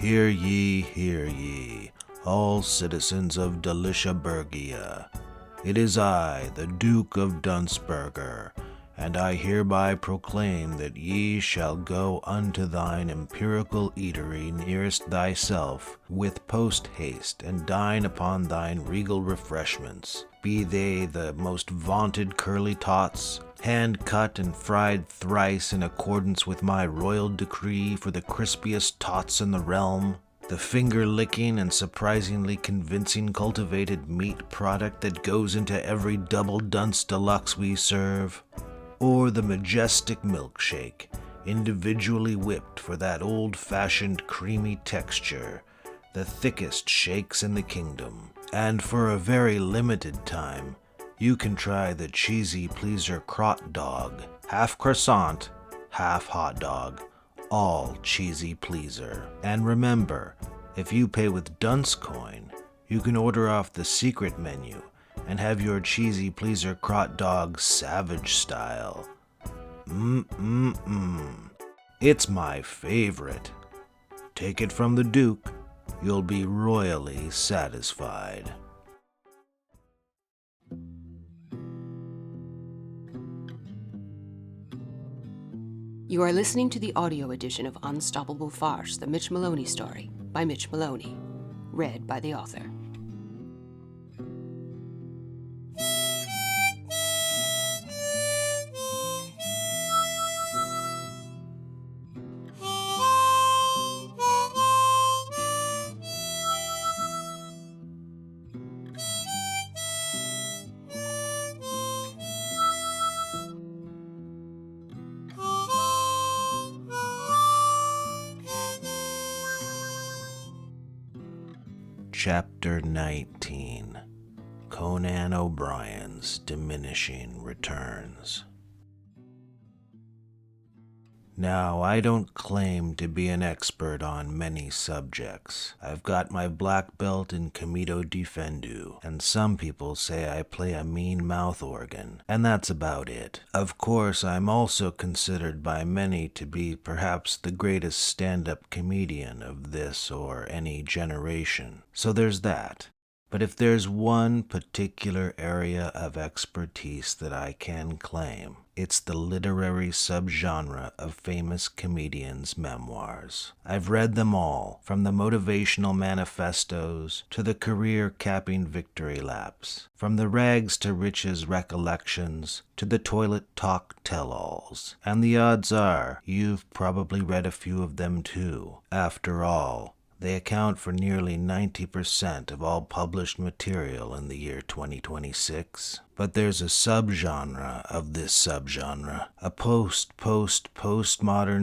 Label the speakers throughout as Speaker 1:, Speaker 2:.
Speaker 1: Hear ye, all citizens of Deliciaburgia. It is I, the Duke of Dunsberger, and I hereby proclaim that ye shall go unto thine empirical eatery nearest thyself with post-haste, and dine upon thine regal refreshments, be they the most vaunted curly tots, hand-cut and fried thrice in accordance with my royal decree for the crispiest tots in the realm, the finger-licking and surprisingly convincing cultivated meat product that goes into every double dunce deluxe we serve, or the majestic milkshake, individually whipped for that old-fashioned creamy texture, the thickest shakes in the kingdom. And for a very limited time, you can try the cheesy pleaser crot dog, half croissant, half hot dog, all cheesy pleaser. And remember, if you pay with Dunce Coin, you can order off the secret menu and have your cheesy pleaser crot dog savage style. It's my favorite. Take it from the Duke, you'll be royally satisfied.
Speaker 2: You are listening to the audio edition of Unstoppable Farce, the Mitch Maloney story, by Mitch Maloney, read by the author.
Speaker 1: Chapter 19. Conan O'Brien's Diminishing Returns. Now, I don't claim to be an expert on many subjects. I've got my black belt in Komedo Defendu, and some people say I play a mean mouth organ, and that's about it. Of course, I'm also considered by many to be perhaps the greatest stand-up comedian of this or any generation. So there's that. But if there's one particular area of expertise that I can claim, it's the literary subgenre of famous comedians' memoirs. I've read them all, from the motivational manifestos to the career-capping victory laps, from the rags to riches recollections to the toilet talk tell-alls. And the odds are, you've probably read a few of them too. After all, they account for nearly 90% of all published material in the year 2026. But there's a subgenre of this subgenre, a postmodern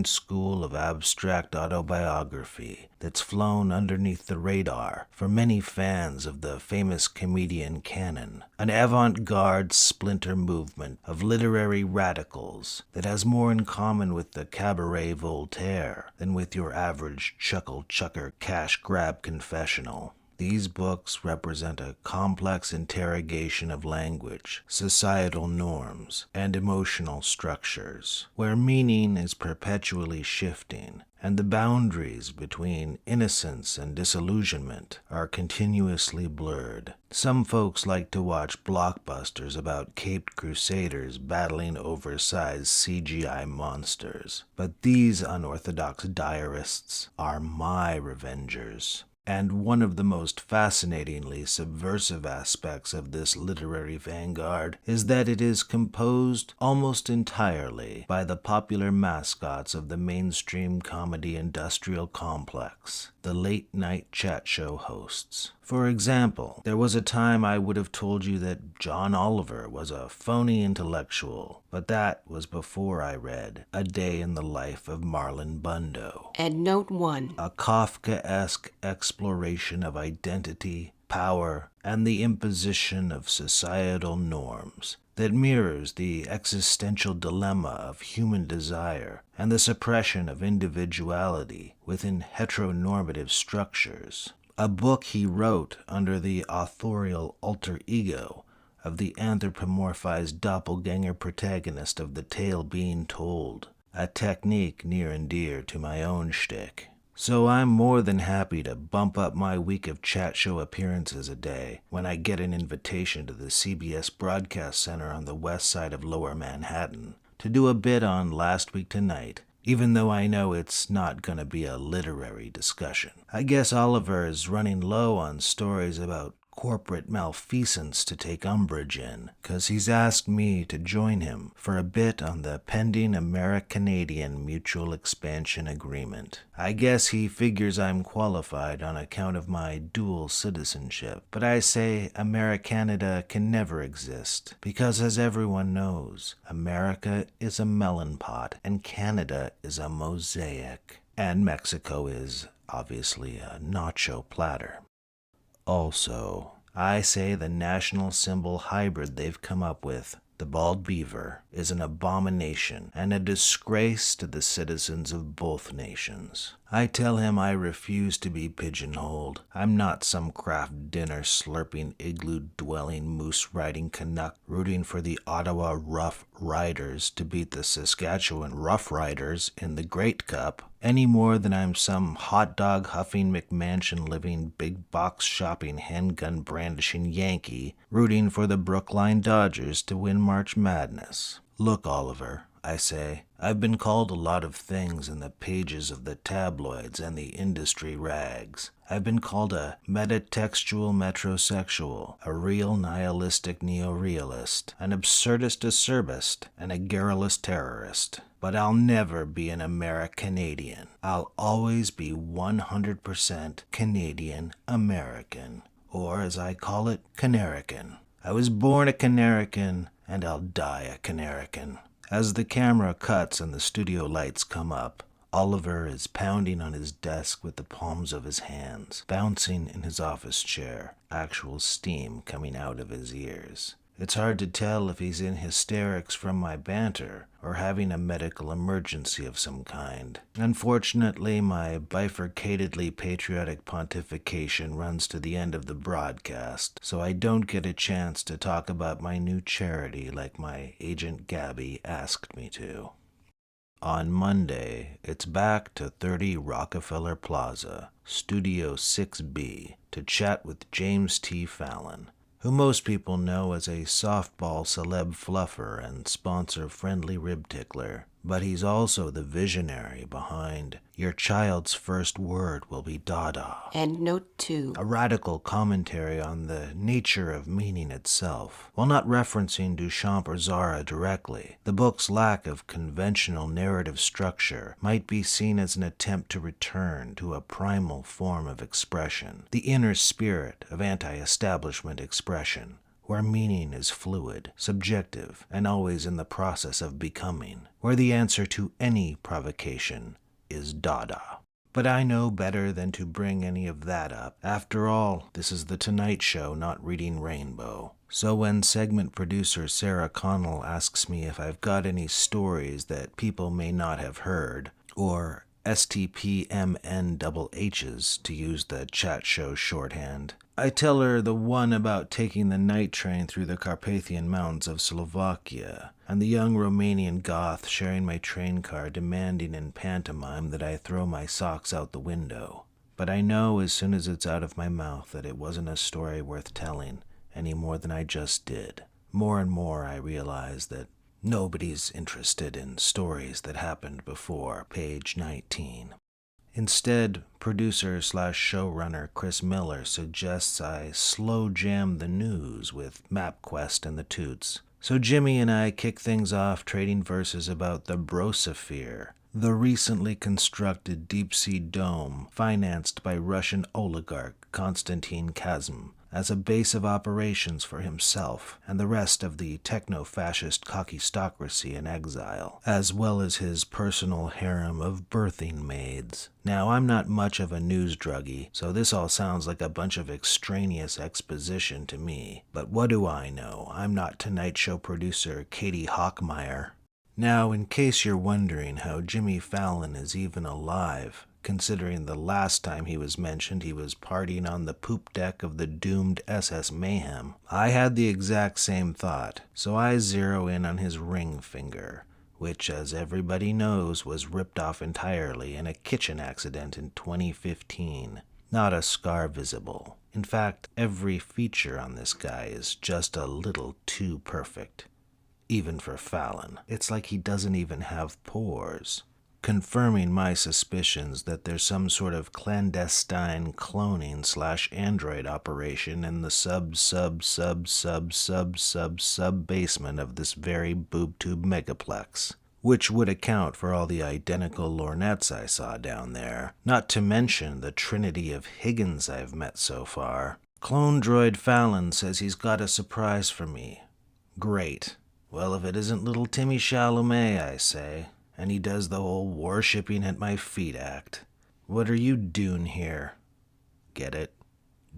Speaker 1: school of abstract autobiography that's flown underneath the radar for many fans of the famous comedian canon, an avant-garde splinter movement of literary radicals that has more in common with the cabaret Voltaire than with your average chuckle-chucker cash-grab confessional. These books represent a complex interrogation of language, societal norms, and emotional structures, where meaning is perpetually shifting, and the boundaries between innocence and disillusionment are continuously blurred. Some folks like to watch blockbusters about caped crusaders battling oversized CGI monsters, but these unorthodox diarists are my revengers. And one of the most fascinatingly subversive aspects of this literary vanguard is that it is composed almost entirely by the popular mascots of the mainstream comedy industrial complex, the late-night chat show hosts. For example, there was a time I would have told you that John Oliver was a phony intellectual, but that was before I read A Day in the Life of Marlon Bundo.
Speaker 2: Endnote 1.
Speaker 1: A Kafkaesque exploration of identity, power, and the imposition of societal norms that mirrors the existential dilemma of human desire and the suppression of individuality within heteronormative structures. A book he wrote under the authorial alter ego of the anthropomorphized doppelganger protagonist of the tale being told, a technique near and dear to my own shtick. So I'm more than happy to bump up my week of chat show appearances a day when I get an invitation to the CBS Broadcast Center on the west side of Lower Manhattan to do a bit on Last Week Tonight, even though I know it's not going to be a literary discussion. I guess Oliver is running low on stories about corporate malfeasance to take umbrage in, 'cause he's asked me to join him for a bit on the pending American-Canadian Mutual Expansion Agreement. I guess he figures I'm qualified on account of my dual citizenship, but I say Americanada can never exist, because as everyone knows, America is a melon pot and Canada is a mosaic, and Mexico is, obviously, a nacho platter. Also, I say the national symbol hybrid they've come up with, the bald beaver, is an abomination and a disgrace to the citizens of both nations. I tell him I refuse to be pigeonholed. I'm not some craft dinner slurping, igloo-dwelling, moose-riding Canuck rooting for the Ottawa Rough Riders to beat the Saskatchewan Rough Riders in the Great Cup, any more than I'm some hot-dog-huffing, McMansion-living, big-box-shopping, handgun-brandishing Yankee rooting for the Brookline Dodgers to win March Madness. Look, Oliver, I say, I've been called a lot of things in the pages of the tabloids and the industry rags. I've been called a metatextual metrosexual, a real nihilistic neorealist, an absurdist acerbist, and a garrulous terrorist. But I'll never be an Americanadian. I'll always be 100% Canadian-American, or as I call it, Canarican. I was born a Canarican, and I'll die a Canarican. As the camera cuts and the studio lights come up, Oliver is pounding on his desk with the palms of his hands, bouncing in his office chair, actual steam coming out of his ears. It's hard to tell if he's in hysterics from my banter or having a medical emergency of some kind. Unfortunately, my bifurcatedly patriotic pontification runs to the end of the broadcast, so I don't get a chance to talk about my new charity like my agent Gabby asked me to. On Monday, it's back to 30 Rockefeller Plaza, Studio 6B, to chat with James T. Fallon, who most people know as a softball celeb fluffer and sponsor-friendly rib tickler, but he's also the visionary behind Your Child's First Word Will Be Dada.
Speaker 2: Endnote 2.
Speaker 1: A radical commentary on the nature of meaning itself. While not referencing Duchamp or Zara directly, the book's lack of conventional narrative structure might be seen as an attempt to return to a primal form of expression, the inner spirit of anti-establishment expression, where meaning is fluid, subjective, and always in the process of becoming, where the answer to any provocation is Dada. But I know better than to bring any of that up. After all, this is The Tonight Show, not Reading Rainbow. So when segment producer Sarah Connell asks me if I've got any stories that people may not have heard, or STPMNHs to use the chat show shorthand, I tell her the one about taking the night train through the Carpathian Mountains of Slovakia, and the young Romanian goth sharing my train car demanding in pantomime that I throw my socks out the window. But I know as soon as it's out of my mouth that it wasn't a story worth telling, any more than I just did. More and more I realize that nobody's interested in stories that happened before page 19. Instead, producer/showrunner Chris Miller suggests I slow jam the news with MapQuest and the Toots. So Jimmy and I kick things off trading verses about the Brososphere, the recently constructed deep-sea dome financed by Russian oligarch Konstantin Kazm as a base of operations for himself and the rest of the techno-fascist cockystocracy in exile, as well as his personal harem of birthing maids. Now, I'm not much of a news druggie, so this all sounds like a bunch of extraneous exposition to me. But what do I know? I'm not Tonight Show producer Katie Hockmeyer. Now, in case you're wondering how Jimmy Fallon is even alive, considering the last time he was mentioned he was partying on the poop deck of the doomed SS Mayhem, I had the exact same thought, so I zero in on his ring finger, which, as everybody knows, was ripped off entirely in a kitchen accident in 2015. Not a scar visible. In fact, every feature on this guy is just a little too perfect. Even for Fallon. It's like he doesn't even have pores. Confirming my suspicions that there's some sort of clandestine cloning/android operation in the sub basement of this very boob-tube megaplex, which would account for all the identical lorgnettes I saw down there, not to mention the trinity of Higgins I've met so far. Clone droid Fallon says he's got a surprise for me. Great. Well, if it isn't little Timmy Chalamet, I say, and he does the whole worshipping at my feet act. What are you doing here? Get it?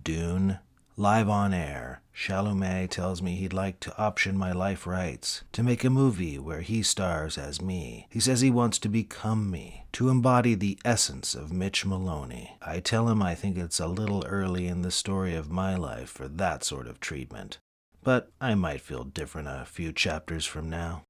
Speaker 1: Dune? Live on air, Chalamet tells me he'd like to option my life rights, to make a movie where he stars as me. He says he wants to become me, to embody the essence of Mitch Maloney. I tell him I think it's a little early in the story of my life for that sort of treatment, but I might feel different a few chapters from now.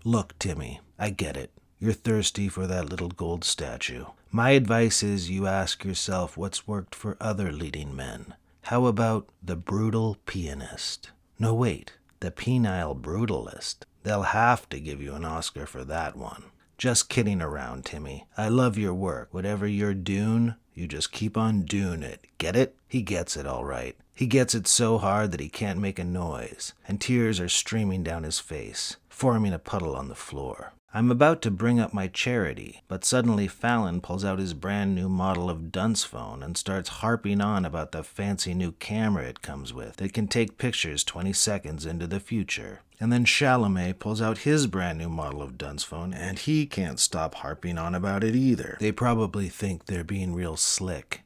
Speaker 1: Look, Timmy, I get it. You're thirsty for that little gold statue. My advice is you ask yourself what's worked for other leading men. How about the brutal pianist? No, wait, the penile brutalist. They'll have to give you an Oscar for that one. Just kidding around, Timmy. I love your work. Whatever you're doing, you just keep on doing it. Get it? He gets it all right. He gets it so hard that he can't make a noise, and tears are streaming down his face, forming a puddle on the floor. I'm about to bring up my charity, but suddenly Fallon pulls out his brand new model of dunce phone and starts harping on about the fancy new camera it comes with that can take pictures 20 seconds into the future. And then Chalamet pulls out his brand new model of dunce phone, and he can't stop harping on about it either. They probably think they're being real slick,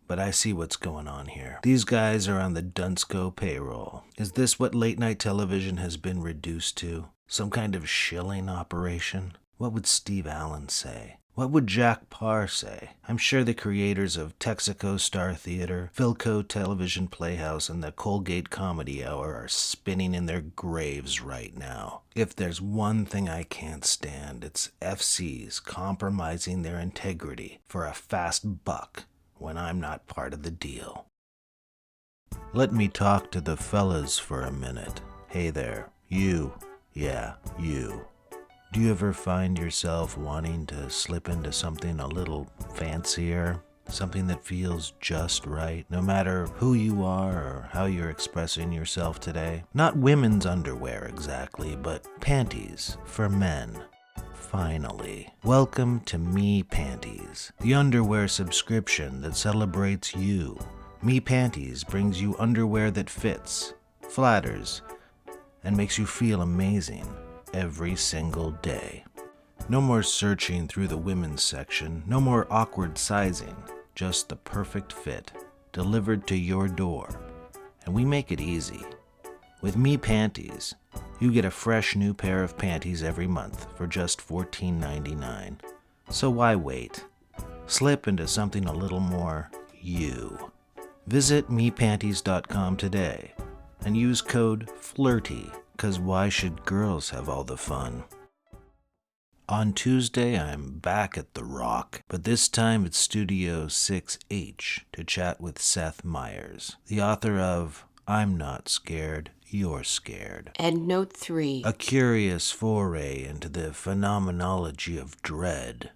Speaker 1: but I see what's going on here. These guys are on the Dunsco payroll. Is this what late-night television has been reduced to? Some kind of shilling operation? What would Steve Allen say? What would Jack Parr say? I'm sure the creators of Texaco Star Theater, Philco Television Playhouse, and the Colgate Comedy Hour are spinning in their graves right now. If there's one thing I can't stand, it's FCs compromising their integrity for a fast buck when I'm not part of the deal. Let me talk to the fellas for a minute. Hey there, you. Yeah, you. Do you ever find yourself wanting to slip into something a little fancier? Something that feels just right, no matter who you are or how you're expressing yourself today? Not women's underwear exactly, but panties for men. Finally, welcome to Me Panties, the underwear subscription that celebrates you. Me Panties brings you underwear that fits, flatters, and makes you feel amazing every single day. No more searching through the women's section, no more awkward sizing, just the perfect fit, delivered to your door. And we make it easy. With Me Panties, you get a fresh new pair of panties every month for just $14.99. So why wait? Slip into something a little more you. Visit mepanties.com today and use code FLIRTY, because why should girls have all the fun? On Tuesday, I'm back at The Rock, but this time at Studio 6H to chat with Seth Meyers, the author of I'm Not Scared, You're Scared.
Speaker 2: Endnote 3.
Speaker 1: A curious foray into the phenomenology of dread,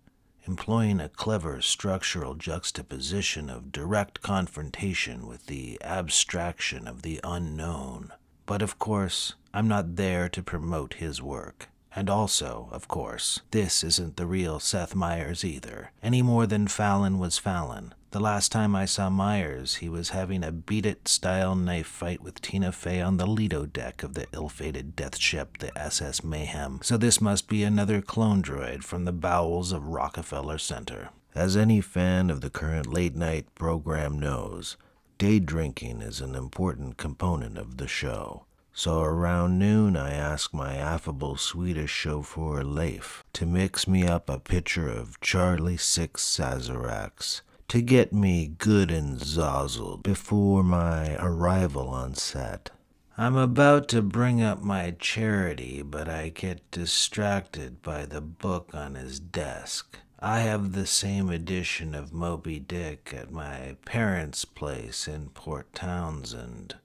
Speaker 1: employing a clever structural juxtaposition of direct confrontation with the abstraction of the unknown. But of course, I'm not there to promote his work. And also, of course, this isn't the real Seth Meyers either, any more than Fallon was Fallon. The last time I saw Meyers, he was having a beat-it-style knife fight with Tina Fey on the Lido deck of the ill-fated death ship, the SS Mayhem. So this must be another clone droid from the bowels of Rockefeller Center. As any fan of the current late-night program knows, day drinking is an important component of the show. So around noon, I ask my affable Swedish chauffeur Leif to mix me up a pitcher of Charlie 6 Sazeracs to get me good and zozzled before my arrival on set. I'm about to bring up my charity, but I get distracted by the book on his desk. I have the same edition of Moby Dick at my parents' place in Port Townsend.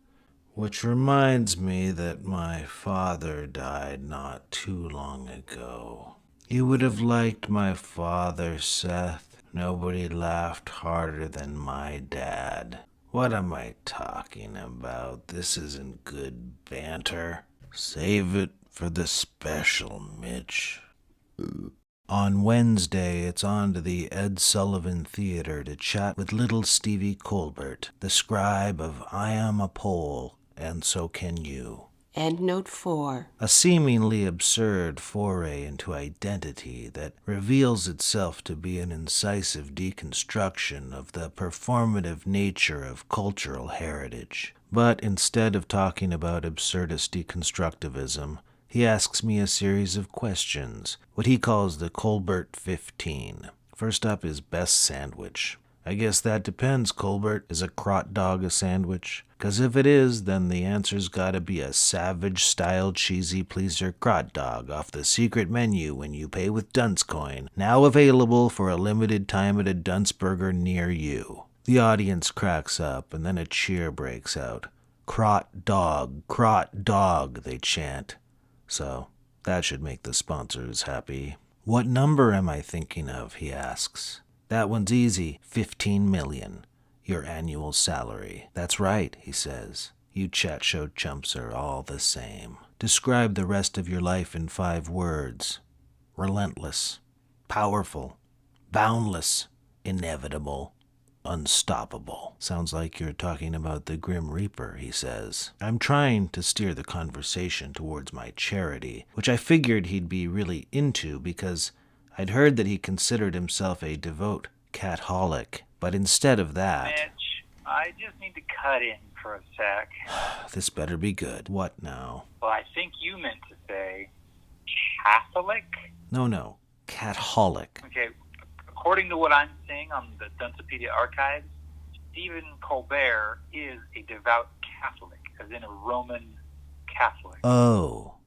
Speaker 1: Which reminds me that my father died not too long ago. You would have liked my father, Seth. Nobody laughed harder than my dad. What am I talking about? This isn't good banter. Save it for the special, Mitch. On Wednesday, it's on to the Ed Sullivan Theater to chat with little Stevie Colbert, the scribe of I Am a Pole, and So Can You.
Speaker 2: Endnote 4.
Speaker 1: A seemingly absurd foray into identity that reveals itself to be an incisive deconstruction of the performative nature of cultural heritage. But instead of talking about absurdist deconstructivism, he asks me a series of questions, what he calls the Colbert 15. First up is best sandwich. I guess that depends, Colbert. Is a crot dog a sandwich? 'Cause if it is, then the answer's gotta be a savage-style cheesy pleaser crot dog off the secret menu when you pay with Dunce Coin, now available for a limited time at a Dunce Burger near you. The audience cracks up, and then a cheer breaks out. Crot dog, they chant. So, that should make the sponsors happy. What number am I thinking of, he asks. That one's easy, 15 million. Your annual salary. That's right, he says. You chat show chumps are all the same. Describe the rest of your life in 5 words. Relentless, powerful, boundless, inevitable, unstoppable. Sounds like you're talking about the Grim Reaper, he says. I'm trying to steer the conversation towards my charity, which I figured he'd be really into because I'd heard that he considered himself a devout catholic. But instead of that...
Speaker 3: Mitch, I just need to cut in for a sec.
Speaker 1: This better be good. What now?
Speaker 3: Well, I think you meant to say Catholic?
Speaker 1: No. Catholic.
Speaker 3: Okay, according to what I'm seeing on the Duncepedia archives, Stephen Colbert is a devout Catholic, as in a Roman Catholic.
Speaker 1: Oh.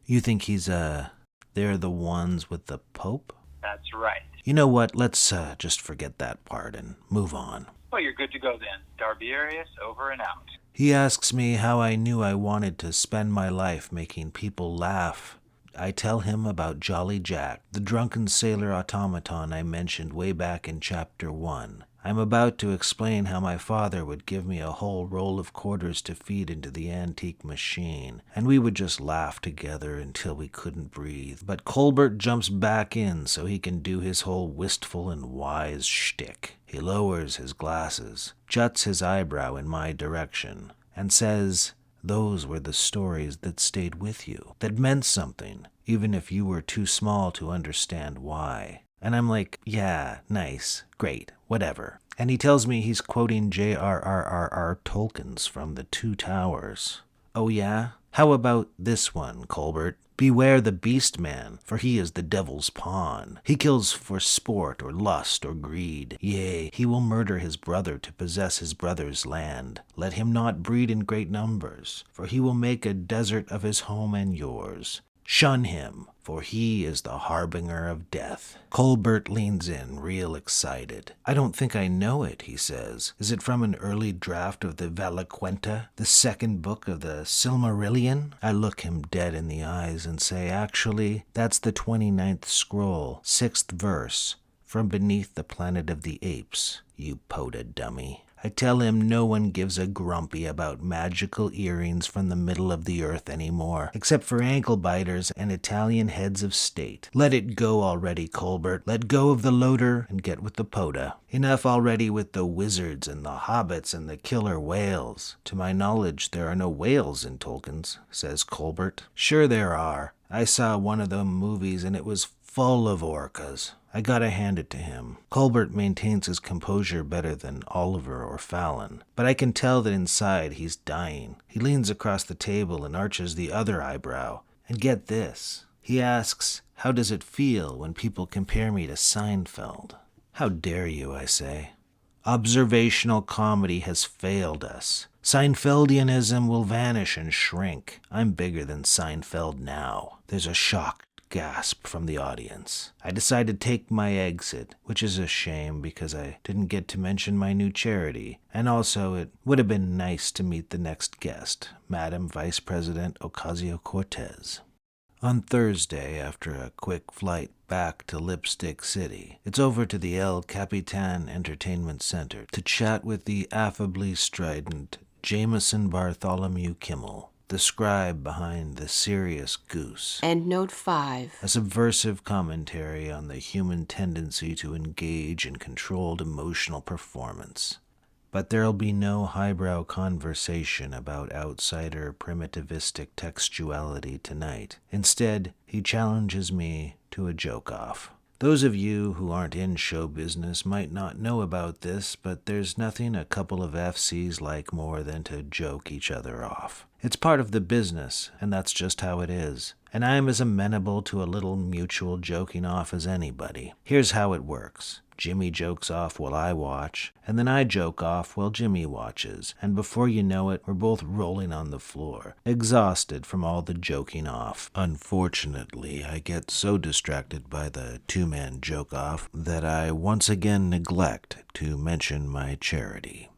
Speaker 1: You think he's, they're the ones with the Pope?
Speaker 3: That's right.
Speaker 1: You know what? Let's just forget that part and move on.
Speaker 3: Well, you're good to go then. Darberius, over and out.
Speaker 1: He asks me how I knew I wanted to spend my life making people laugh. I tell him about Jolly Jack, the drunken sailor automaton I mentioned way back in Chapter 1. I'm about to explain how my father would give me a whole roll of quarters to feed into the antique machine, and we would just laugh together until we couldn't breathe. But Colbert jumps back in so he can do his whole wistful and wise shtick. He lowers his glasses, juts his eyebrow in my direction, and says, "Those were the stories that stayed with you, that meant something, even if you were too small to understand why." And I'm like, yeah, nice, great, whatever. And he tells me he's quoting J.R.R.R. Tolkien's from The Two Towers. Oh yeah? How about this one, Colbert? Beware the beast man, for he is the devil's pawn. He kills for sport or lust or greed. Yea, he will murder his brother to possess his brother's land. Let him not breed in great numbers, for he will make a desert of his home and yours. Shun him, for he is the harbinger of death. Colbert leans in, real excited. I don't think I know it, he says. Is it from an early draft of the Valaquenta, the second book of the Silmarillion? I look him dead in the eyes and say, actually, that's the 29th scroll, 6th verse, from beneath the planet of the apes, you poda dummy. I tell him no one gives a grumpy about magical earrings from the middle of the earth anymore, except for ankle-biters and Italian heads of state. Let it go already, Colbert. Let go of the loader and get with the poda. Enough already with the wizards and the hobbits and the killer whales. To my knowledge, there are no whales in Tolkien's, says Colbert. Sure there are. I saw one of them movies and it was full of orcas. I gotta hand it to him. Colbert maintains his composure better than Oliver or Fallon, but I can tell that inside he's dying. He leans across the table and arches the other eyebrow. And get this. He asks, how does it feel when people compare me to Seinfeld? How dare you, I say. Observational comedy has failed us. Seinfeldianism will vanish and shrink. I'm bigger than Seinfeld now. There's a shocked gasp from the audience. I decide to take my exit, which is a shame because I didn't get to mention my new charity. And also, it would have been nice to meet the next guest, Madam Vice President Ocasio-Cortez. On Thursday, after a quick flight back to Lipstick City, it's over to the El Capitan Entertainment Center to chat with the affably strident Jameson Bartholomew Kimmel, the scribe behind The Serious Goose.
Speaker 2: Endnote 5.
Speaker 1: A subversive commentary on the human tendency to engage in controlled emotional performance. But there'll be no highbrow conversation about outsider primitivistic textuality tonight. Instead, he challenges me to a joke-off. Those of you who aren't in show business might not know about this, but there's nothing a couple of FCs like more than to joke each other off. It's part of the business, and that's just how it is. And I'm as amenable to a little mutual joking off as anybody. Here's how it works. Jimmy jokes off while I watch, and then I joke off while Jimmy watches, and before you know it, we're both rolling on the floor, exhausted from all the joking off. Unfortunately, I get so distracted by the two-man joke-off that I once again neglect to mention my charity.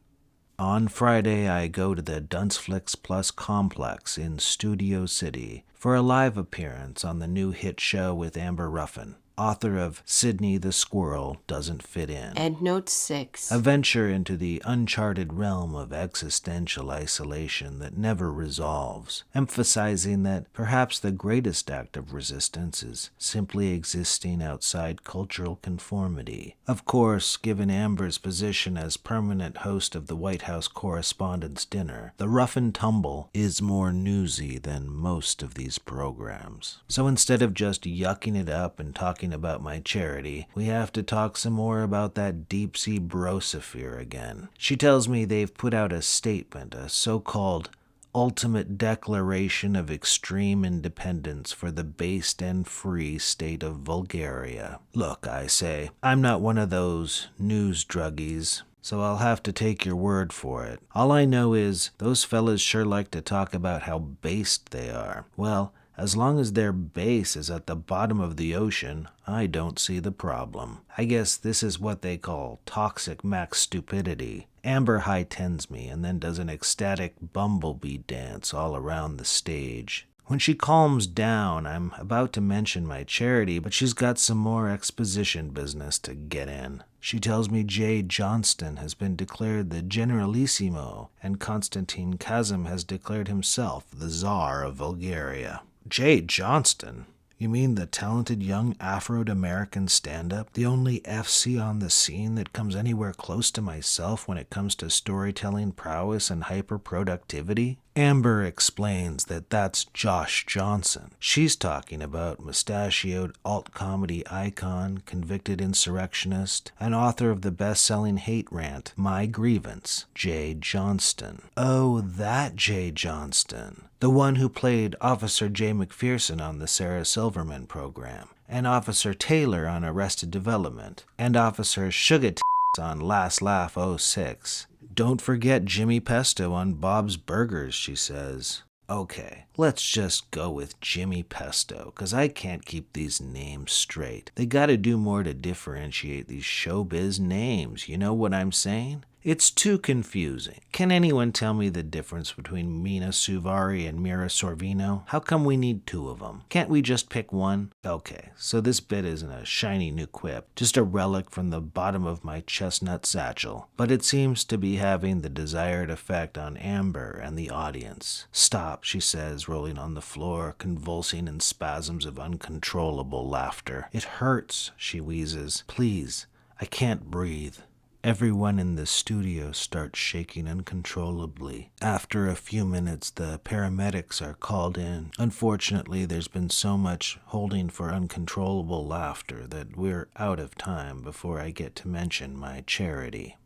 Speaker 1: On Friday, I go to the Dunceflix Plus Complex in Studio City for a live appearance on the new hit show with Amber Ruffin, author of Sydney the Squirrel Doesn't Fit In.
Speaker 2: Endnote 6.
Speaker 1: A venture into the uncharted realm of existential isolation that never resolves, emphasizing that perhaps the greatest act of resistance is simply existing outside cultural conformity. Of course, given Amber's position as permanent host of the White House Correspondents' Dinner, the rough and tumble is more newsy than most of these programs. So instead of just yucking it up and talking about my charity, we have to talk some more about that deep-sea brososphere again. She tells me they've put out a statement, a so-called ultimate declaration of extreme independence for the based and free state of Bulgaria. Look, I say, I'm not one of those news druggies, so I'll have to take your word for it. All I know is those fellas sure like to talk about how based they are. Well, as long as their base is at the bottom of the ocean, I don't see the problem. I guess this is what they call toxic max stupidity. Amber high-tens me and then does an ecstatic bumblebee dance all around the stage. When she calms down, I'm about to mention my charity, but she's got some more exposition business to get in. She tells me Jay Johnston has been declared the Generalissimo, and Konstantin Kazim has declared himself the Tsar of Bulgaria. Jay Johnston? You mean the talented young Afro-American stand-up? The only FC on the scene that comes anywhere close to myself when it comes to storytelling prowess and hyper-productivity? Amber explains that that's Josh Johnson. She's talking about mustachioed alt-comedy icon, convicted insurrectionist, and author of the best-selling hate rant, My Grievance, Jay Johnston. Oh, that Jay Johnston. The one who played Officer Jay McPherson on the Sarah Silverman program, and Officer Taylor on Arrested Development, and Officer Sugar on Last Laugh 06. Don't forget Jimmy Pesto on Bob's Burgers, she says. Okay, let's just go with Jimmy Pesto, 'cause I can't keep these names straight. They gotta do more to differentiate these showbiz names, you know what I'm saying? It's too confusing. Can anyone tell me the difference between Mina Suvari and Mira Sorvino? How come we need two of them? Can't we just pick one? Okay, so this bit isn't a shiny new quip, just a relic from the bottom of my chestnut satchel. But it seems to be having the desired effect on Amber and the audience. Stop, she says, rolling on the floor, convulsing in spasms of uncontrollable laughter. It hurts, she wheezes. Please, I can't breathe. Everyone in the studio starts shaking uncontrollably. After a few minutes, the paramedics are called in. Unfortunately, there's been so much holding for uncontrollable laughter that we're out of time before I get to mention my charity.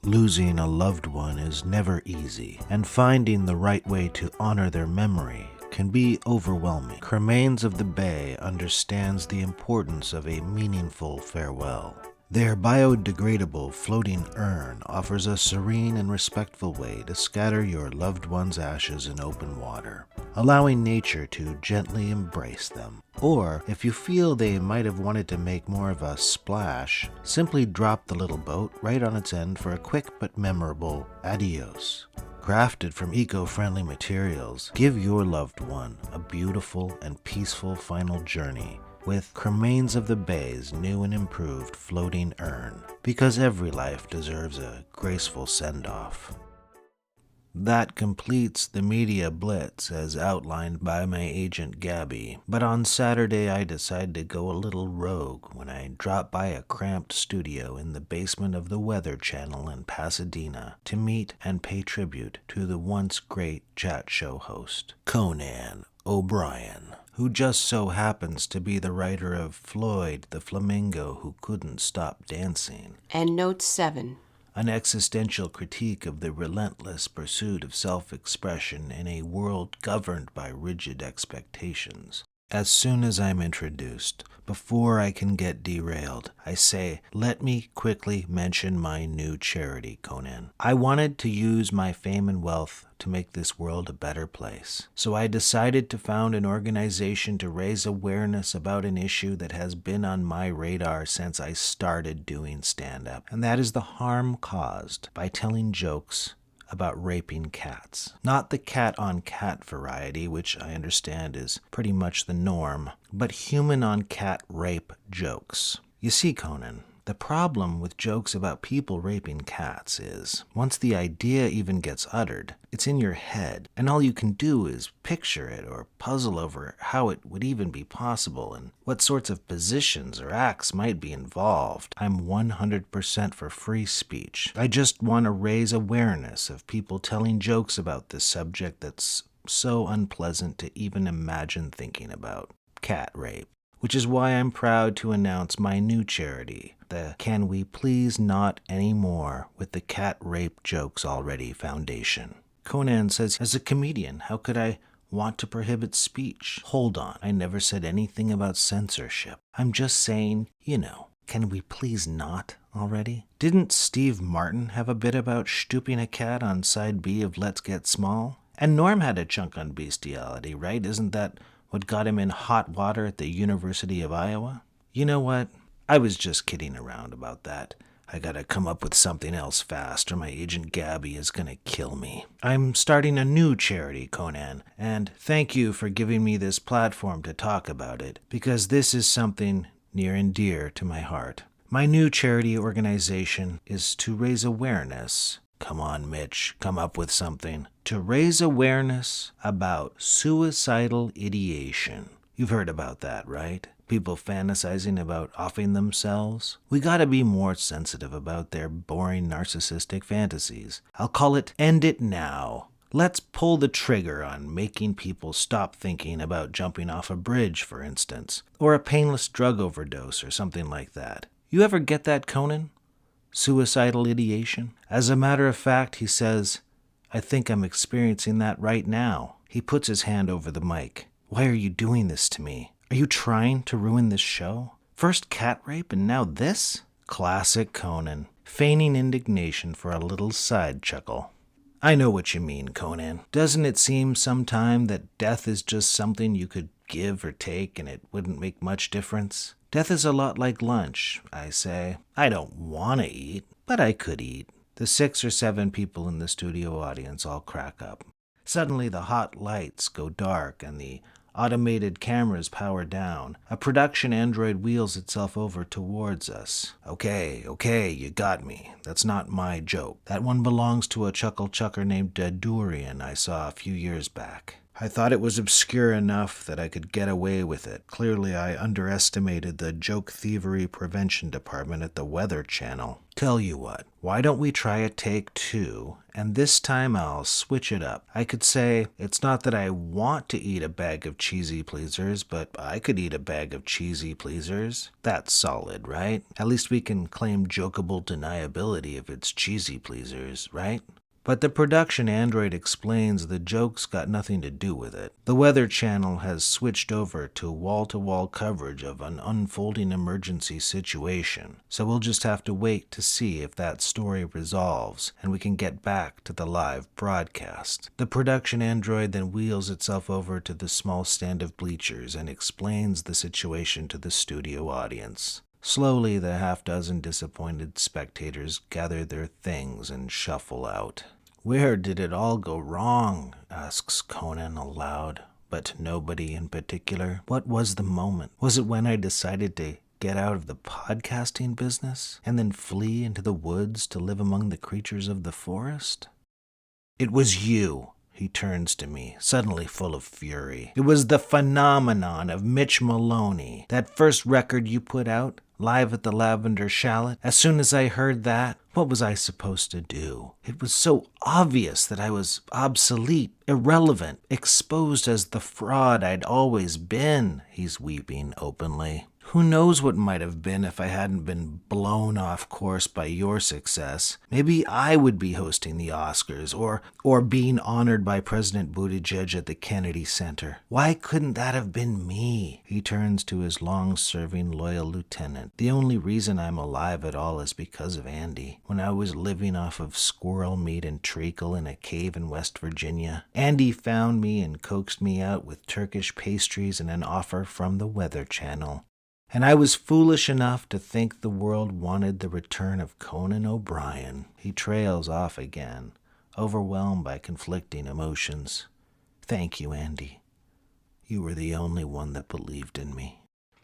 Speaker 1: Losing a loved one is never easy, and finding the right way to honor their memory can be overwhelming. Cremains of the Bay understands the importance of a meaningful farewell. Their biodegradable floating urn offers a serene and respectful way to scatter your loved one's ashes in open water, allowing nature to gently embrace them. Or, if you feel they might have wanted to make more of a splash, simply drop the little boat right on its end for a quick but memorable adios. Crafted from eco-friendly materials, give your loved one a beautiful and peaceful final journey with Cremains of the Bay's new and improved floating urn, because every life deserves a graceful send-off. That completes the media blitz as outlined by my agent Gabby, but on Saturday I decided to go a little rogue when I dropped by a cramped studio in the basement of the Weather Channel in Pasadena to meet and pay tribute to the once great chat show host, Conan O'Brien, who just so happens to be the writer of Floyd the Flamingo Who Couldn't Stop Dancing.
Speaker 2: Endnotes 7.
Speaker 1: An existential critique of the relentless pursuit of self-expression in a world governed by rigid expectations. As soon as I'm introduced, before I can get derailed, I say, let me quickly mention my new charity, Conan. I wanted to use my fame and wealth to make this world a better place. So I decided to found an organization to raise awareness about an issue that has been on my radar since I started doing stand-up, and that is the harm caused by telling jokes about raping cats. Not the cat-on-cat variety, which I understand is pretty much the norm, but human-on-cat rape jokes. You see, Conan, the problem with jokes about people raping cats is, once the idea even gets uttered, it's in your head, and all you can do is picture it or puzzle over how it would even be possible and what sorts of positions or acts might be involved. I'm 100% for free speech. I just want to raise awareness of people telling jokes about this subject that's so unpleasant to even imagine thinking about. Cat rape. Which is why I'm proud to announce my new charity, the Can We Please Not Anymore with the Cat Rape Jokes Already Foundation. Conan says, as a comedian, how could I want to prohibit speech? Hold on, I never said anything about censorship. I'm just saying, can we please not already? Didn't Steve Martin have a bit about stooping a cat on side B of Let's Get Small? And Norm had a chunk on bestiality, right? Isn't that what got him in hot water at the University of Iowa? You know what? I was just kidding around about that. I gotta come up with something else fast or my agent Gabby is gonna kill me. I'm starting a new charity, Conan, and thank you for giving me this platform to talk about it, because this is something near and dear to my heart. My new charity organization is to raise awareness. Come on, Mitch, come up with something. To raise awareness about suicidal ideation. You've heard about that, right? People fantasizing about offing themselves. We gotta be more sensitive about their boring narcissistic fantasies. I'll call it End It Now. Let's pull the trigger on making people stop thinking about jumping off a bridge, for instance, or a painless drug overdose or something like that. You ever get that, Conan? Suicidal ideation? As a matter of fact, he says, I think I'm experiencing that right now. He puts his hand over the mic. Why are you doing this to me? Are you trying to ruin this show? First cat rape and now this? Classic Conan, feigning indignation for a little side chuckle. I know what you mean, Conan. Doesn't it seem sometime that death is just something you could give or take and it wouldn't make much difference? Death is a lot like lunch, I say. I don't want to eat, but I could eat. The 6 or 7 people in the studio audience all crack up. Suddenly the hot lights go dark and the automated cameras power down. A production android wheels itself over towards us. Okay, you got me. That's not my joke. That one belongs to a chucker named Durian I saw a few years back. I thought it was obscure enough that I could get away with it. Clearly, I underestimated the joke thievery prevention department at the Weather Channel. Tell you what, why don't we try a take 2, and this time I'll switch it up. I could say, it's not that I want to eat a bag of cheesy pleasers, but I could eat a bag of cheesy pleasers. That's solid, right? At least we can claim jokeable deniability if it's cheesy pleasers, right? But the production android explains the joke's got nothing to do with it. The Weather Channel has switched over to wall-to-wall coverage of an unfolding emergency situation, so we'll just have to wait to see if that story resolves and we can get back to the live broadcast. The production android then wheels itself over to the small stand of bleachers and explains the situation to the studio audience. Slowly, the half-dozen disappointed spectators gather their things and shuffle out. "Where did it all go wrong?" asks Conan aloud, but to nobody in particular. "What was the moment? Was it when I decided to get out of the podcasting business and then flee into the woods to live among the creatures of the forest?" "It was you." He turns to me, suddenly full of fury. "It was the phenomenon of Mitch Maloney. That first record you put out, Live at the Lavender Shallot. As soon as I heard that, what was I supposed to do? It was so obvious that I was obsolete, irrelevant, exposed as the fraud I'd always been." He's weeping openly. "Who knows what might have been if I hadn't been blown off course by your success? Maybe I would be hosting the Oscars or being honored by President Buttigieg at the Kennedy Center. Why couldn't that have been me?" He turns to his long-serving loyal lieutenant. "The only reason I'm alive at all is because of Andy. When I was living off of squirrel meat and treacle in a cave in West Virginia, Andy found me and coaxed me out with Turkish pastries and an offer from the Weather Channel. And I was foolish enough to think the world wanted the return of Conan O'Brien." He trails off again, overwhelmed by conflicting emotions. "Thank you, Andy. You were the only one that believed in me."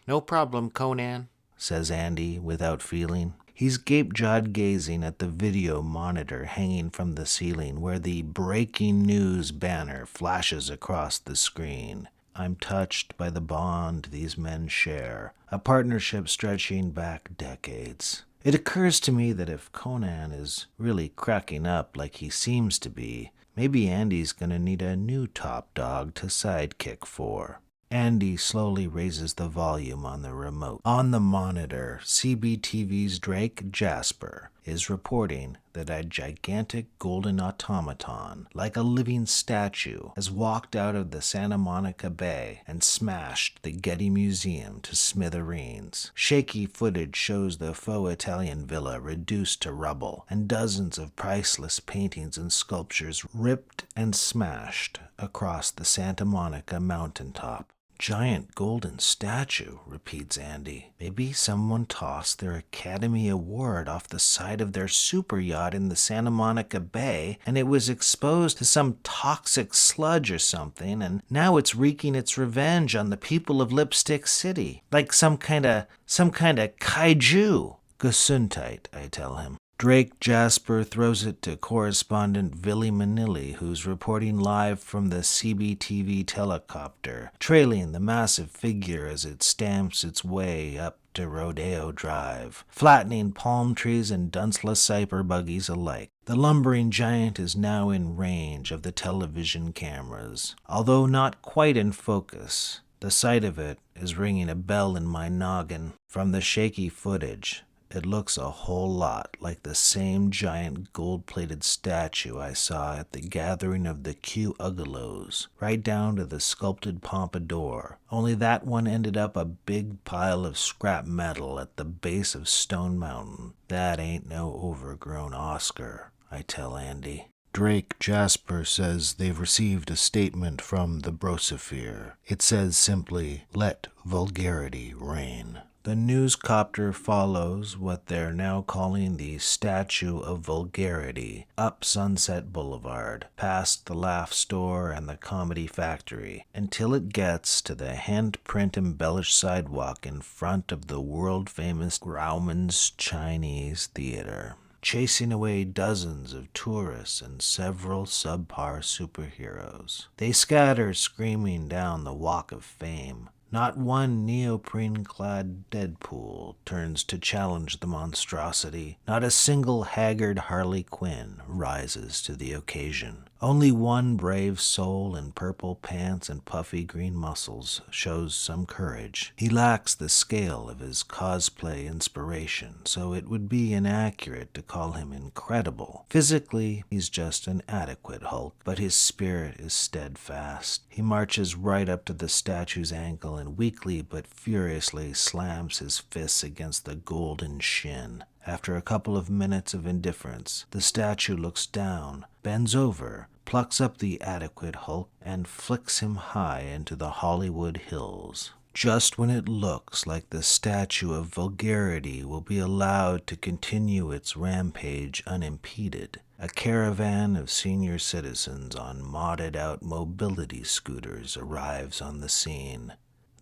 Speaker 1: "No problem, Conan," says Andy without feeling. He's gape-jawed gazing at the video monitor hanging from the ceiling where the breaking news banner flashes across the screen. I'm touched by the bond these men share, a partnership stretching back decades. It occurs to me that if Conan is really cracking up like he seems to be, maybe Andy's gonna need a new top dog to sidekick for. Andy slowly raises the volume on the remote. On the monitor, CBTV's Drake Jasper is reporting that a gigantic golden automaton, like a living statue, has walked out of the Santa Monica Bay and smashed the Getty Museum to smithereens. Shaky footage shows the faux Italian villa reduced to rubble, and dozens of priceless paintings and sculptures ripped and smashed across the Santa Monica mountaintop. "Giant golden statue," repeats Andy. "Maybe someone tossed their Academy Award off the side of their super yacht in the Santa Monica Bay, and it was exposed to some toxic sludge or something, and now it's wreaking its revenge on the people of Lipstick City, like some kind of kaiju." "Gesundheit," I tell him. Drake Jasper throws it to correspondent Villy Manilli, who's reporting live from the CBTV telecopter, trailing the massive figure as it stamps its way up to Rodeo Drive, flattening palm trees and Dunsla Cyper buggies alike. The lumbering giant is now in range of the television cameras, although not quite in focus. The sight of it is ringing a bell in my noggin. From the shaky footage, it looks a whole lot like the same giant gold-plated statue I saw at the gathering of the Q Uggalos, right down to the sculpted pompadour, only that one ended up a big pile of scrap metal at the base of Stone Mountain. That ain't no overgrown Oscar, I tell Andy. Drake Jasper says they've received a statement from the Brososphere. It says simply, "Let vulgarity reign." The newscopter follows what they're now calling the Statue of Vulgarity up Sunset Boulevard, past the Laugh Store and the Comedy Factory, until it gets to the handprint-embellished sidewalk in front of the world-famous Grauman's Chinese Theater, chasing away dozens of tourists and several subpar superheroes. They scatter screaming down the Walk of Fame. Not one neoprene-clad Deadpool turns to challenge the monstrosity. Not a single haggard Harley Quinn rises to the occasion. Only one brave soul in purple pants and puffy green muscles shows some courage. He lacks the scale of his cosplay inspiration, so it would be inaccurate to call him incredible. Physically, he's just an adequate Hulk, but his spirit is steadfast. He marches right up to the statue's ankle and weakly but furiously slams his fists against the golden shin. After a couple of minutes of indifference, the statue looks down, bends over, plucks up the adequate Hulk, and flicks him high into the Hollywood hills. Just when it looks like the statue of vulgarity will be allowed to continue its rampage unimpeded, a caravan of senior citizens on modded-out mobility scooters arrives on the scene.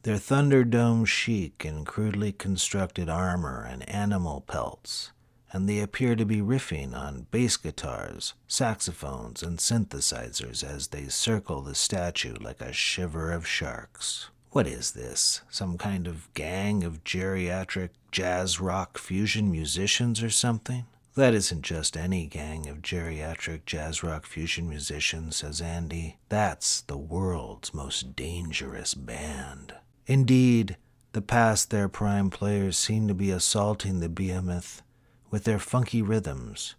Speaker 1: Their Thunderdome chic in crudely constructed armor and animal pelts, and they appear to be riffing on bass guitars, saxophones, and synthesizers as they circle the statue like a shiver of sharks. What is this? Some kind of gang of geriatric jazz rock fusion musicians or something? That isn't just any gang of geriatric jazz rock fusion musicians, says Andy. That's the world's most dangerous band. Indeed, the past their prime players seem to be assaulting the behemoth with their funky rhythms,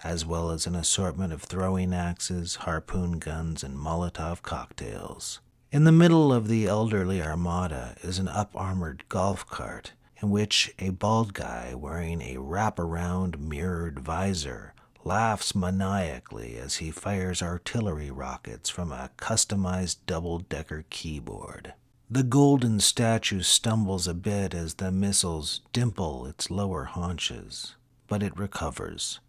Speaker 1: as well as an assortment of throwing axes, harpoon guns, and Molotov cocktails. In the middle of the elderly armada is an up-armored golf cart, in which a bald guy wearing a wraparound mirrored visor laughs maniacally as he fires artillery rockets from a customized double-decker keyboard. The golden statue stumbles a bit as the missiles dimple its lower haunches, but it recovers,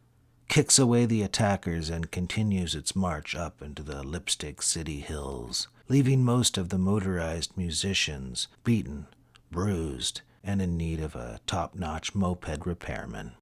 Speaker 1: kicks away the attackers, and continues its march up into the Lipstick City hills, leaving most of the motorized musicians beaten, bruised, and in need of a top-notch moped repairman.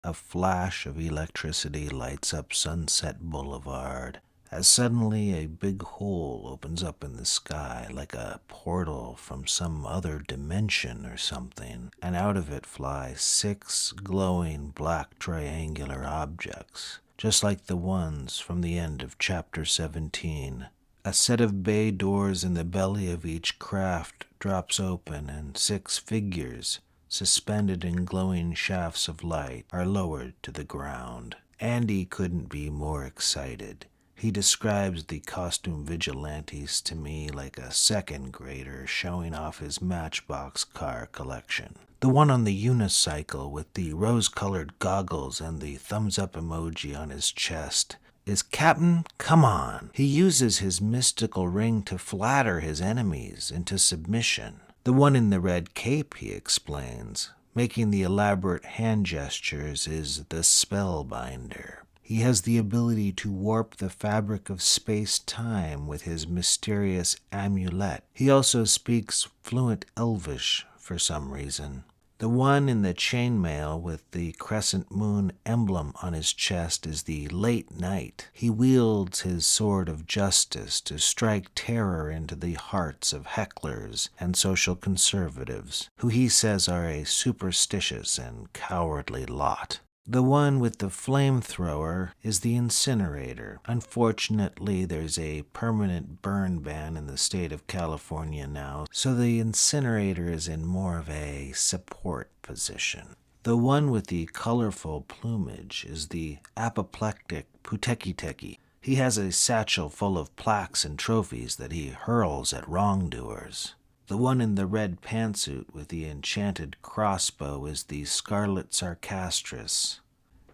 Speaker 1: A flash of electricity lights up Sunset Boulevard, as suddenly a big hole opens up in the sky like a portal from some other dimension or something, and out of it fly 6 glowing black triangular objects, just like the ones from the end of Chapter 17. A set of bay doors in the belly of each craft drops open, and 6 figures, suspended in glowing shafts of light, are lowered to the ground. Andy couldn't be more excited. He describes the costume vigilantes to me like a second grader showing off his Matchbox car collection. The one on the unicycle with the rose-colored goggles and the thumbs-up emoji on his chest is Captain Come On. He uses his mystical ring to flatter his enemies into submission. The one in the red cape, he explains, making the elaborate hand gestures, is the Spellbinder. He has the ability to warp the fabric of space-time with his mysterious amulet. He also speaks fluent Elvish for some reason. The one in the chainmail with the crescent moon emblem on his chest is the Late Knight. He wields his sword of justice to strike terror into the hearts of hecklers and social conservatives, who he says are a superstitious and cowardly lot. The one with the flamethrower is the Incinerator. Unfortunately, there's a permanent burn ban in the state of California now, so the Incinerator is in more of a support position. The one with the colorful plumage is the apoplectic Putekiteki. He has a satchel full of plaques and trophies that he hurls at wrongdoers. The one in the red pantsuit with the enchanted crossbow is the Scarlet Sarcastress.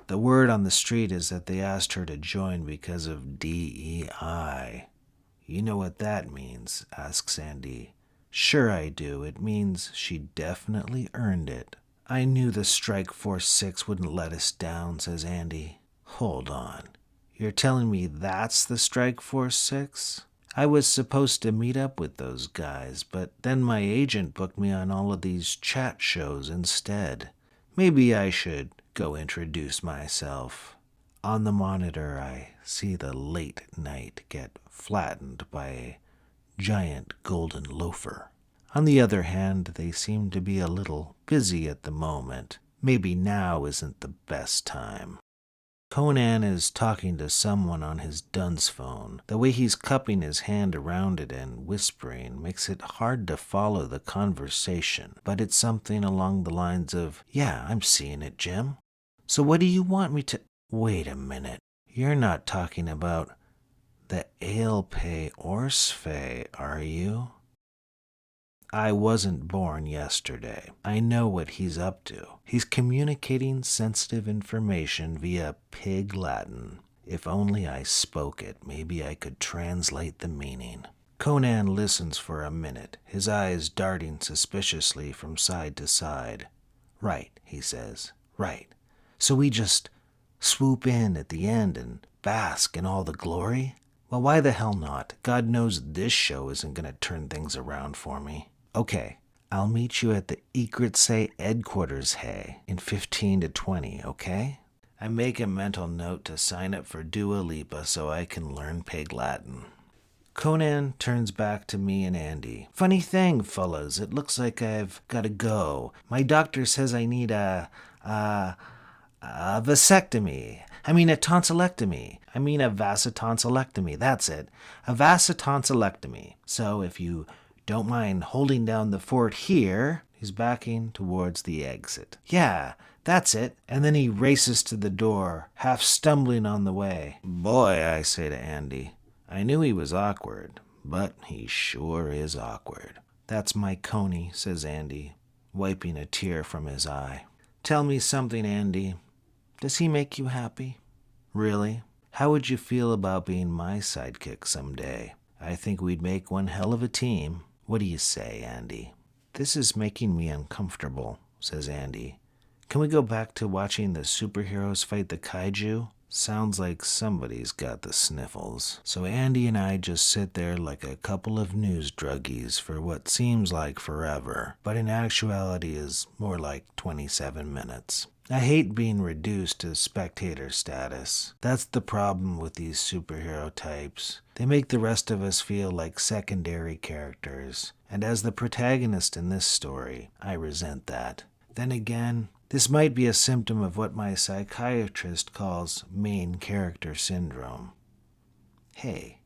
Speaker 1: The word on the street is that they asked her to join because of DEI. You know what that means? Asks Andy. Sure I do. It means she definitely earned it. I knew the Strike Force 6 wouldn't let us down, says Andy. Hold on. You're telling me that's the Strike Force 6? I was supposed to meet up with those guys, but then my agent booked me on all of these chat shows instead. Maybe I should go introduce myself. On the monitor, I see the Late Knight get flattened by a giant golden loafer. On the other hand, they seem to be a little busy at the moment. Maybe now isn't the best time. Conan is talking to someone on his dunce phone. The way he's cupping his hand around it and whispering makes it hard to follow the conversation, but it's something along the lines of, "Yeah, I'm seeing it, Jim. So what do you want me to—" Wait a minute. You're not talking about the Aelpe Orsfe, are you? I wasn't born yesterday. I know what he's up to. He's communicating sensitive information via pig Latin. If only I spoke it, maybe I could translate the meaning. Conan listens for a minute, his eyes darting suspiciously from side to side. Right, he says. Right. So we just swoop in at the end and bask in all the glory? Well, why the hell not? God knows this show isn't going to turn things around for me. Okay, I'll meet you at the Egritse headquarters, hey, in 15 to 20, okay? I make a mental note to sign up for Dua Lipa so I can learn pig Latin. Conan turns back to me and Andy. Funny thing, fellas, it looks like I've got to go. My doctor says I need a vasectomy. A tonsillectomy. A vasotonsillectomy. That's it. A vasotonsillectomy. So if you don't mind holding down the fort here, he's backing towards the exit. Yeah, that's it. And then he races to the door, half stumbling on the way. Boy, I say to Andy, I knew he was awkward, but he sure is awkward. That's my Coney, says Andy, wiping a tear from his eye. Tell me something, Andy. Does he make you happy? Really? How would you feel about being my sidekick someday? I think we'd make one hell of a team. What do you say, Andy? This is making me uncomfortable, says Andy. Can we go back to watching the superheroes fight the kaiju? Sounds like somebody's got the sniffles. So Andy and I just sit there like a couple of news druggies for what seems like forever, but in actuality is more like 27 minutes. I hate being reduced to spectator status. That's the problem with these superhero types. They make the rest of us feel like secondary characters. And as the protagonist in this story, I resent that. Then again, this might be a symptom of what my psychiatrist calls main character syndrome. Hey,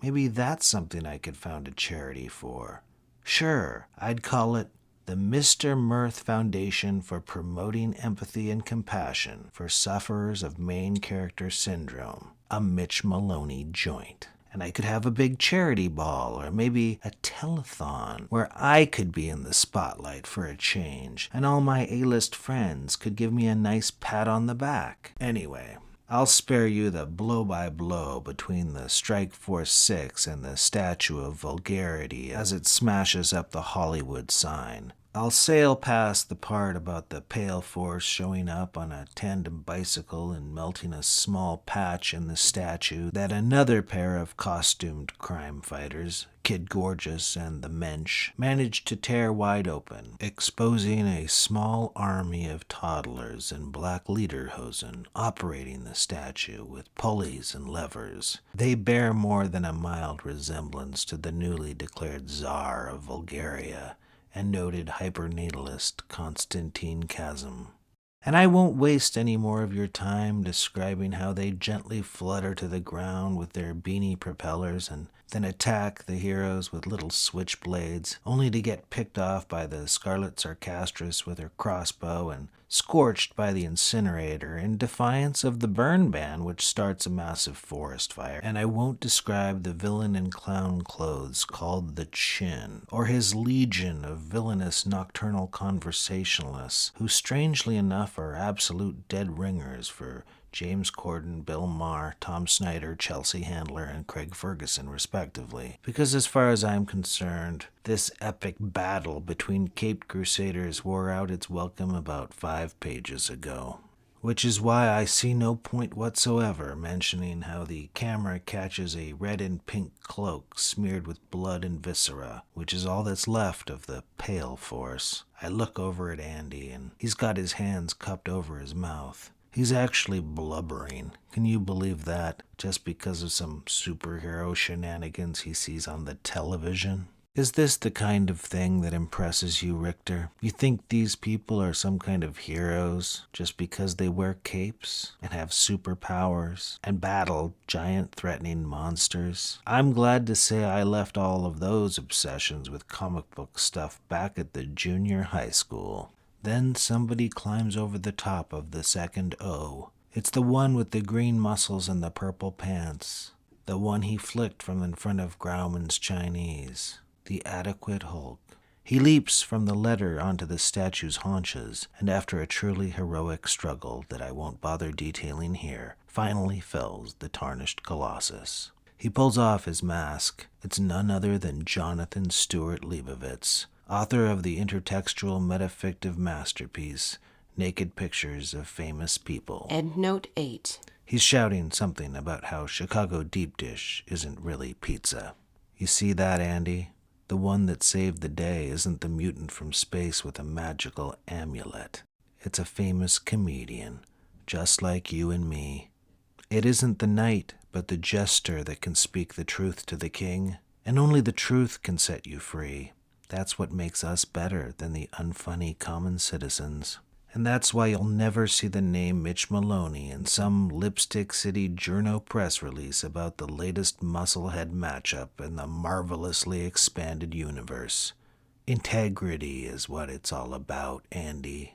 Speaker 1: maybe that's something I could found a charity for. Sure, I'd call it the Mr. Mirth Foundation for Promoting Empathy and Compassion for Sufferers of Main Character Syndrome, a Mitch Maloney joint. And I could have a big charity ball or maybe a telethon where I could be in the spotlight for a change and all my A-list friends could give me a nice pat on the back. Anyway, I'll spare you the blow-by-blow between the Strike Force 6 and the Statue of Vulgarity as it smashes up the Hollywood sign. I'll sail past the part about the Pale Force showing up on a tandem bicycle and melting a small patch in the statue that another pair of costumed crime fighters, Kid Gorgeous and the Mensch, managed to tear wide open, exposing a small army of toddlers in black lederhosen operating the statue with pulleys and levers. They bear more than a mild resemblance to the newly declared Tsar of Bulgaria and noted hypernatalist Konstantin Chasm. And I won't waste any more of your time describing how they gently flutter to the ground with their beanie propellers and then attack the heroes with little switchblades, only to get picked off by the Scarlet Sarcastress with her crossbow and scorched by the incinerator in defiance of the burn ban which starts a massive forest fire. And I won't describe the villain in clown clothes called the Chin, or his legion of villainous nocturnal conversationalists who strangely enough are absolute dead ringers for James Corden, Bill Maher, Tom Snyder, Chelsea Handler, and Craig Ferguson, respectively. Because as far as I'm concerned, this epic battle between Caped Crusaders wore out its welcome about 5 pages ago. Which is why I see no point whatsoever mentioning how the camera catches a red and pink cloak smeared with blood and viscera, which is all that's left of the Pale Force. I look over at Andy, and he's got his hands cupped over his mouth. He's actually blubbering. Can you believe that? Just because of some superhero shenanigans he sees on the television? Is this the kind of thing that impresses you, Richter? You think these people are some kind of heroes just because they wear capes and have superpowers and battle giant threatening monsters? I'm glad to say I left all of those obsessions with comic book stuff back at the junior high school. Then somebody climbs over the top of the second O. It's the one with the green muscles and the purple pants. The one he flicked from in front of Grauman's Chinese. The adequate Hulk. He leaps from the letter onto the statue's haunches, and after a truly heroic struggle that I won't bother detailing here, finally fells the tarnished Colossus. He pulls off his mask. It's none other than Jonathan Stewart Leibovitz, author of the intertextual metafictive masterpiece, Naked Pictures of Famous People.
Speaker 2: Endnote 8.
Speaker 1: He's shouting something about how Chicago deep dish isn't really pizza. You see that, Andy? The one that saved the day isn't the mutant from space with a magical amulet. It's a famous comedian, just like you and me. It isn't the knight, but the jester that can speak the truth to the king, and only the truth can set you free. That's what makes us better than the unfunny common citizens. And that's why you'll never see the name Mitch Maloney in some Lipstick City journo press release about the latest musclehead matchup in the marvelously expanded universe. Integrity is what it's all about, Andy.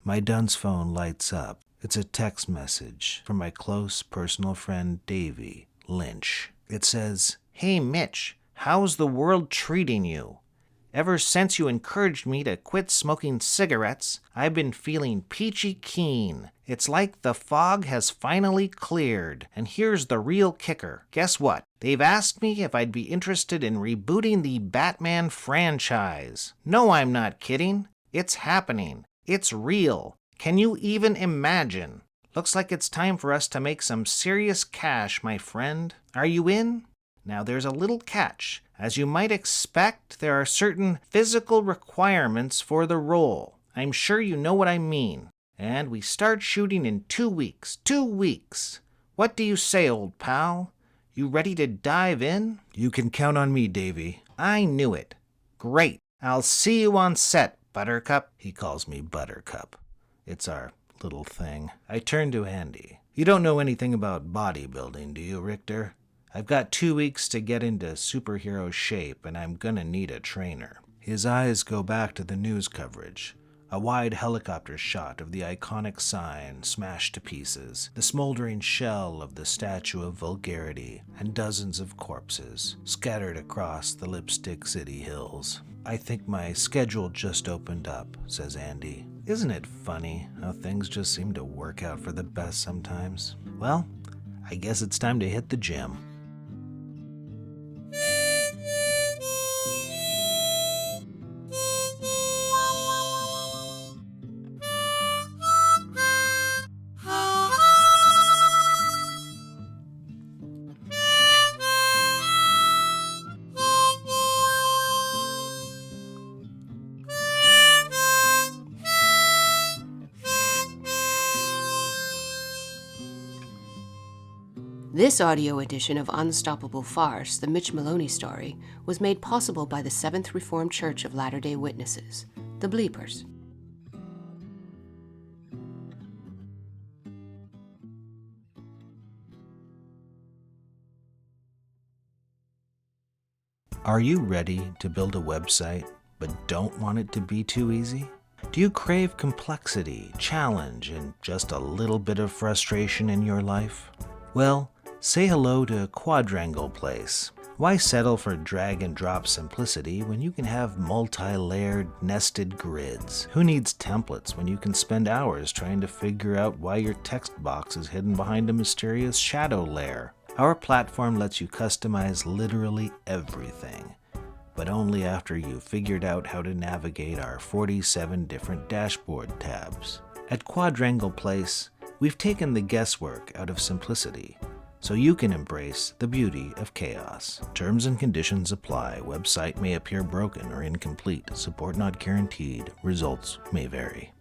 Speaker 1: My dunce phone lights up. It's a text message from my close personal friend Davy Lynch. It says, "Hey Mitch, how's the world treating you? Ever since you encouraged me to quit smoking cigarettes, I've been feeling peachy keen. It's like the fog has finally cleared. And here's the real kicker. Guess what? They've asked me if I'd be interested in rebooting the Batman franchise. No, I'm not kidding. It's happening. It's real. Can you even imagine? Looks like it's time for us to make some serious cash, my friend. Are you in? Now there's a little catch. As you might expect, there are certain physical requirements for the role. I'm sure you know what I mean. And we start shooting in 2 weeks. 2 weeks. What do you say, old pal? You ready to dive in?" "You can count on me, Davy." "I knew it. Great. I'll see you on set, Buttercup." He calls me Buttercup. It's our little thing. I turn to Andy. "You don't know anything about bodybuilding, do you, Richter? I've got 2 weeks to get into superhero shape, and I'm gonna need a trainer." His eyes go back to the news coverage. A wide helicopter shot of the iconic sign smashed to pieces, the smoldering shell of the Statue of Vulgarity, and dozens of corpses scattered across the Lipstick City hills. "I think my schedule just opened up," says Andy. "Isn't it funny how things just seem to work out for the best sometimes? Well, I guess it's time to hit the gym."
Speaker 2: This audio edition of Unstoppable Farce, the Mitch Maloney story, was made possible by the Seventh Reformed Church of Latter-day Witnesses, the Bleepers.
Speaker 1: Are you ready to build a website, but don't want it to be too easy? Do you crave complexity, challenge, and just a little bit of frustration in your life? Well, say hello to Quadrangle Place. Why settle for drag-and-drop simplicity when you can have multi-layered, nested grids? Who needs templates when you can spend hours trying to figure out why your text box is hidden behind a mysterious shadow layer? Our platform lets you customize literally everything, but only after you've figured out how to navigate our 47 different dashboard tabs. At Quadrangle Place, we've taken the guesswork out of simplicity, so you can embrace the beauty of chaos. Terms and conditions apply. Website may appear broken or incomplete. Support not guaranteed. Results may vary.